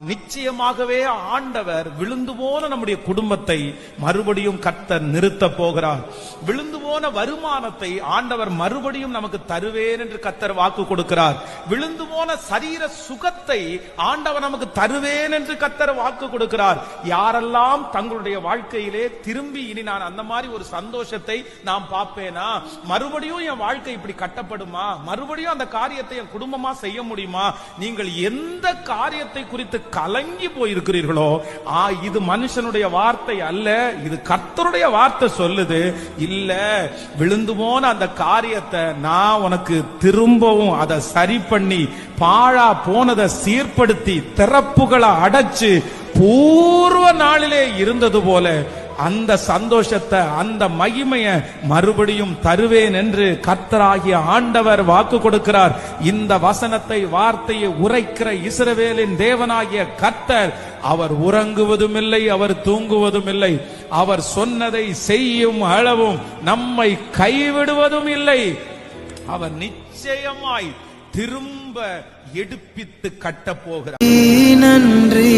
நிச்சயமாகவே ஆண்டவர் விழுந்து போன நம்முடைய குடும்பத்தை மறுபடியும் கர்த்தர் நிறுத்த போகிறார். விழுந்து போன வருமானத்தை ஆண்டவர் மறுபடியும் நமக்கு தருவேன் என்று கர்த்தர் வாக்கு கொடுக்கிறார். விழுந்து போன சரீர சுகத்தை ஆண்டவர் நமக்கு தருவேன் என்று கர்த்தர் வாக்கு கொடுக்கிறார். யாரெல்லாம் தங்களுடைய வாழ்க்கையிலே திரும்பி இனி நான் அந்த மாதிரி ஒரு சந்தோஷத்தை நாம் பார்ப்பேனா, மறுபடியும் என் வாழ்க்கை இப்படி கட்டப்படுமா, மறுபடியும் அந்த காரியத்தை என் குடும்பமா செய்ய முடியுமா, நீங்கள் எந்த காரியத்தை குறித்து கலங்கி போயிருக்கிறீர்களோ, இது மனுஷனுடைய வார்த்தை அல்ல, இது கர்த்தருடைய வார்த்தை சொல்லுது. இல்ல, விழுந்து போன அந்த காரியத்தை நான் உனக்கு திரும்பவும் அதை சரி பண்ணி பாழா போனதை சீர்படுத்தி திறப்புகளை அடைச்சு பூர்வ நாளிலே இருந்தது போல அந்த சந்தோஷத்தை அந்த மகிமையை மறுபடியும் தருவேன் என்று கர்த்தராகிய ஆண்டவர் வாக்கு கொடுக்கிறார். இந்த வசனத்தை வார்த்தையை உரைக்கிற இஸ்ரவேலின் தேவனாகிய கர்த்தர் அவர் உறங்குவதும் இல்லை, அவர் தூங்குவதும் இல்லை. அவர் சொன்னதை செய்யும் அளவும் நம்மை கைவிடுவதும் இல்லை. அவர் நிச்சயமாய் திரும்ப எடுப்பித்து கட்ட போகிறார். நன்றி